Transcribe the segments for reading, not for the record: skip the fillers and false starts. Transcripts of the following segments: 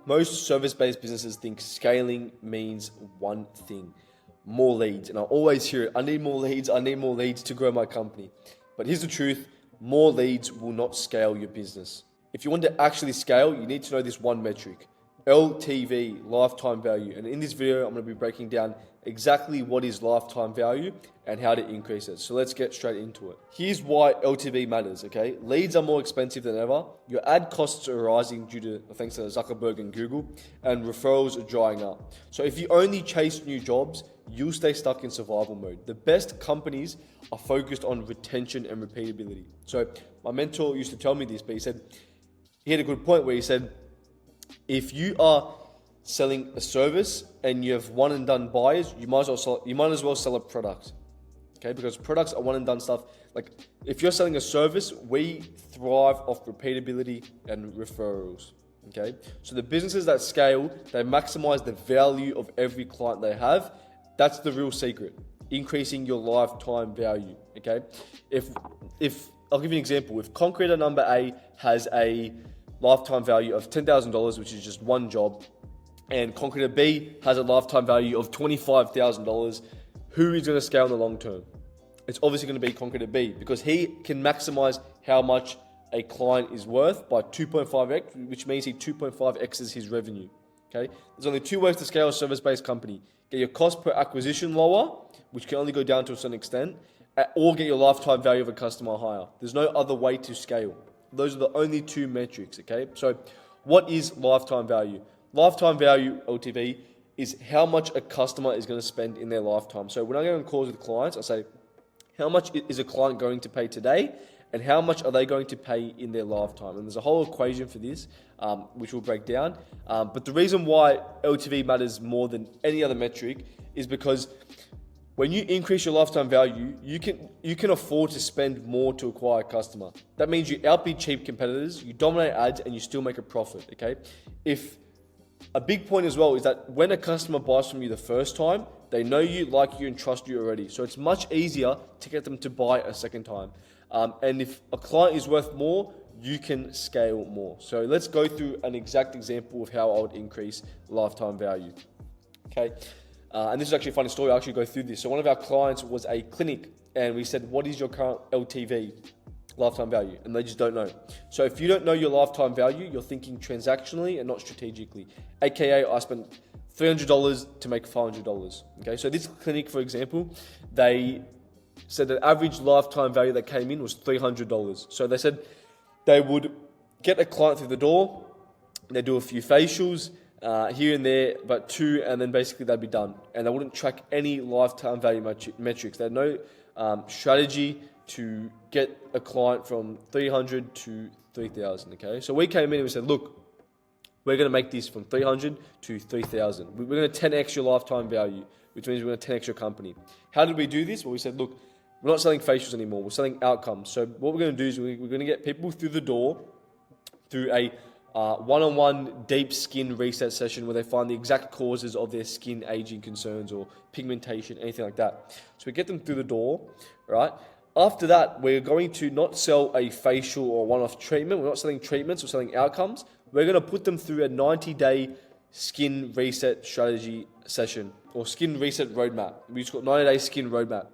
Most service-based businesses think scaling means one thing: more leads. And I always hear it, I need more leads to grow my company. But here's the truth, more leads will not scale your business. If you want to actually scale, you need to know this one metric: LTV, lifetime value. And in this video, I'm going to be breaking down exactly what is lifetime value and how to increase it. So let's get straight into it. Here's why LTV matters, okay? Leads are more expensive than ever. Your ad costs are rising due to, thanks to Zuckerberg and Google, and referrals are drying up. So if you only chase new jobs, you'll stay stuck in survival mode. The best companies are focused on retention and repeatability. So my mentor used to tell me this, but he had a good point where he said, if you are selling a service and you have one and done buyers, you might as well sell a product. Okay, because products are one and done stuff. Like if you're selling a service, we thrive off repeatability and referrals. Okay, so the businesses that scale, they maximize the value of every client they have. That's the real secret: increasing your lifetime value. Okay, if I'll give you an example. If concreter number A has a lifetime value of $10,000, which is just one job, and concreter B has a lifetime value of $25,000, who is going to scale in the long term? It's obviously going to be concreter B, because he can maximize how much a client is worth by 2.5x, which means he 2.5x's his revenue. Okay, there's only two ways to scale a service-based company: get your cost per acquisition lower, which can only go down to a certain extent, or get your lifetime value of a customer higher. There's no other way to scale. Those are the only two metrics, okay? So what is lifetime value? Lifetime value, LTV, is how much a customer is going to spend in their lifetime. So when I go on calls with clients, I say, how much is a client going to pay today, and how much are they going to pay in their lifetime? And there's a whole equation for this, which we'll break down. But the reason why LTV matters more than any other metric is because when you increase your lifetime value, you can afford to spend more to acquire a customer. That means you outbid cheap competitors, you dominate ads, and you still make a profit, okay? If a big point as well is that when a customer buys from you the first time, they know you, like you, and trust you already. So it's much easier to get them to buy a second time. And if a client is worth more, you can scale more. So let's go through an exact example of how I would increase lifetime value, okay? And this is actually a funny story. I'll actually go through this. So one of our clients was a clinic, and we said, what is your current LTV, lifetime value? And they just don't know. So if you don't know your lifetime value, you're thinking transactionally and not strategically. AKA, I spent $300 to make $500. Okay, so this clinic, for example, they said the average lifetime value that came in was $300. So they said they would get a client through the door, they do a few facials, here and there, but two, and then basically they'd be done. And they wouldn't track any lifetime value metrics. They had no strategy to get a client from 300 to 3,000, okay? So we came in and we said, look, we're going to make this from 300 to 3,000. We're going to 10x your lifetime value, which means we're going to 10x your company. How did we do this? Well, we said, look, we're not selling facials anymore. We're selling outcomes. So what we're going to do is we're going to get people through the door through a one-on-one deep skin reset session where they find the exact causes of their skin aging concerns or pigmentation, anything like that. So we get them through the door, right? After that, we're going to not sell a facial or one-off treatment. We're not selling treatments, we're selling outcomes. We're going to put them through a 90-day skin reset strategy session or skin reset roadmap. We just got 90-day skin roadmap.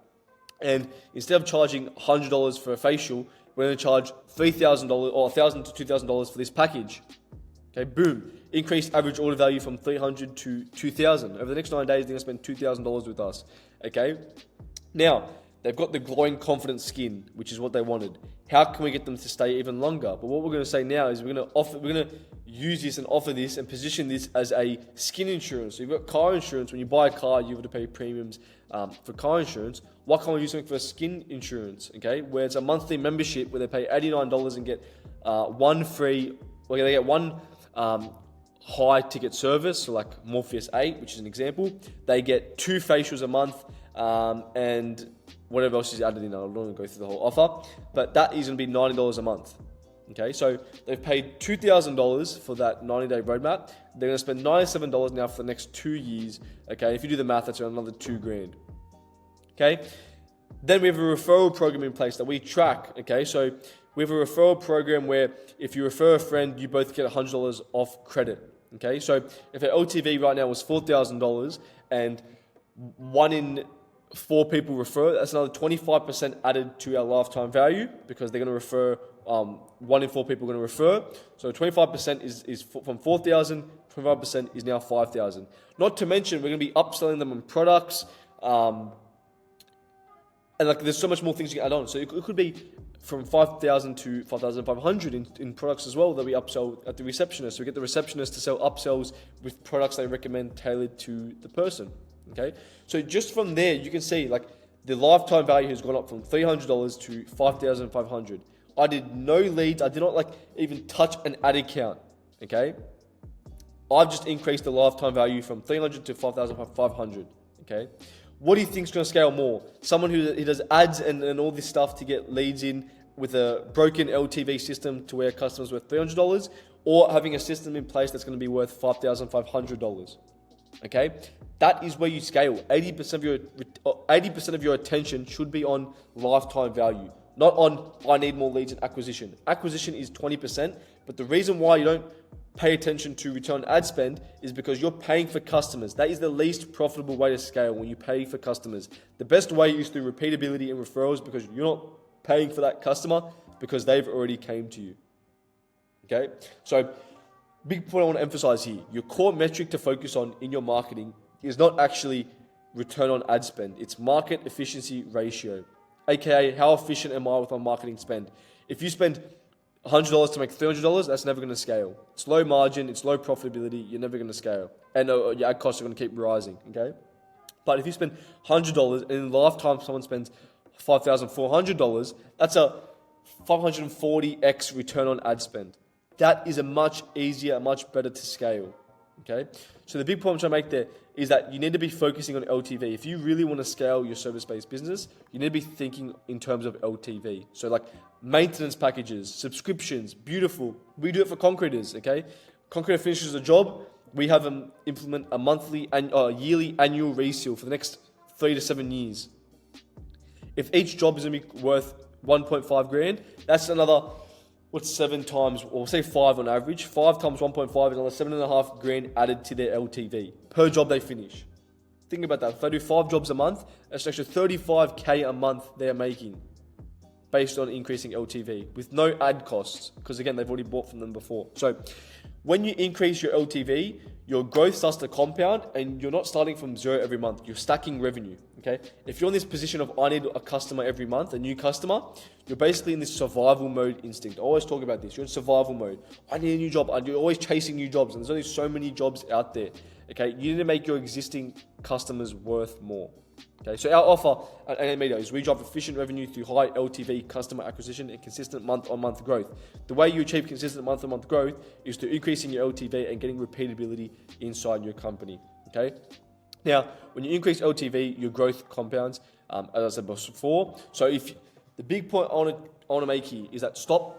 And instead of charging $100 for a facial, we're going to charge $3,000 or $1,000 to $2,000 for this package. Okay, boom. Increased average order value from $300 to $2,000. Over the next 9 days, they're going to spend $2,000 with us. Okay? Now, they've got the glowing, confident skin, which is what they wanted. How can we get them to stay even longer? But what we're going to say now is we're going to use this and offer this and position this as a skin insurance. So you've got car insurance. When you buy a car, you have to pay premiums for car insurance. Why can't we do something for skin insurance? Okay, where it's a monthly membership where they pay $89 and get one high ticket service, so like Morpheus 8, which is an example. They get 2 facials a month and whatever else is added in. I don't want to go through the whole offer, but that is going to be $90 a month. Okay, so they've paid $2,000 for that 90-day roadmap. They're going to spend $97 now for the next 2 years. Okay, if you do the math, that's around another $2,000. Okay, then we have a referral program in place that we track. Okay, so we have a referral program where if you refer a friend, you both get $100 off credit. Okay, so if our LTV right now was $4,000 and 1 in 4 people refer, that's another 25% added to our lifetime value because they're going to refer. 1 in 4 people are going to refer. So 25% is from 4,000. 25% is now 5,000. Not to mention we're going to be upselling them on products. And like there's so much more things you can add on. So it could be from 5,000 to 5,500 in products as well that we upsell at the receptionist. So we get the receptionist to sell upsells with products they recommend tailored to the person. Okay, so just from there you can see like the lifetime value has gone up from $300 to $5,500. I did no leads. I did not like even touch an ad account. Okay, I've just increased the lifetime value from $300 to $5,500. Okay. What do you think is going to scale more? Someone who does ads and all this stuff to get leads in with a broken LTV system to where customers worth $300, or having a system in place that's going to be worth $5,500? Okay, that is where you scale. 80% of your attention should be on lifetime value, not on I need more leads and acquisition. Acquisition is 20%, but the reason why you don't pay attention to return on ad spend is because you're paying for customers. That is the least profitable way to scale, when you pay for customers. The best way is through repeatability and referrals, because you're not paying for that customer because they've already came to you. Okay, so big point I want to emphasize here: your core metric to focus on in your marketing is not actually return on ad spend. It's market efficiency ratio, aka how efficient am I with my marketing spend. If you spend $100 to make $300, that's never going to scale. It's low margin, it's low profitability, you're never going to scale. And your ad costs are going to keep rising, okay? But if you spend $100 and in lifetime someone spends $5,400, that's a 540x return on ad spend. That is a much easier, much better to scale, okay? So the big point I'm trying to make there is that you need to be focusing on LTV. If you really want to scale your service-based business, you need to be thinking in terms of LTV. So like maintenance packages, subscriptions, beautiful. We do it for concreters, okay? Concreter finishes a job, we have them implement a monthly and yearly annual reseal for the next 3 to 7 years. If each job is going to be worth 1.5 grand, that's another, 7 times, or say 5 on average, 5 times 1.5 is another 7.5 grand added to their LTV per job they finish. Think about that. If they do 5 jobs a month, that's an extra $35K a month they're making based on increasing LTV with no ad costs, because again, they've already bought from them before. So when you increase your LTV, your growth starts to compound, and you're not starting from zero every month. You're stacking revenue, okay? If you're in this position of I need a customer every month, a new customer, you're basically in this survival mode instinct. I always talk about this. You're in survival mode. I need a new job. You're always chasing new jobs, and there's only so many jobs out there, okay? You need to make your existing customers worth more. Okay, so our offer at Media is we drive efficient revenue through high LTV customer acquisition and consistent month-on-month growth. The way you achieve consistent month-on-month growth is through increasing your LTV and getting repeatability inside your company. Okay, now when you increase LTV, your growth compounds, as I said before. So if the big point I want to make here is that stop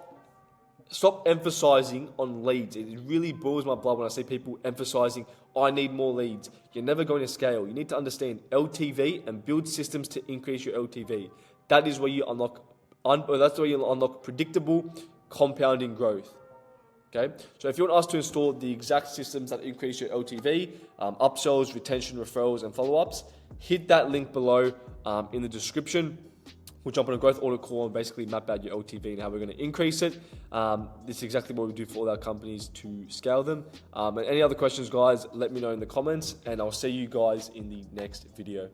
emphasizing on leads. It really boils my blood when I see people emphasizing, I need more leads. You're never going to scale. You need to understand LTV and build systems to increase your LTV. That is where you unlock predictable compounding growth. Okay, so if you want us to install the exact systems that increase your LTV, upsells, retention, referrals, and follow-ups, hit that link below in the description. We'll jump on a growth audit call and basically map out your LTV and how we're going to increase it. This is exactly what we do for all our companies to scale them. And any other questions, guys, let me know in the comments, and I'll see you guys in the next video.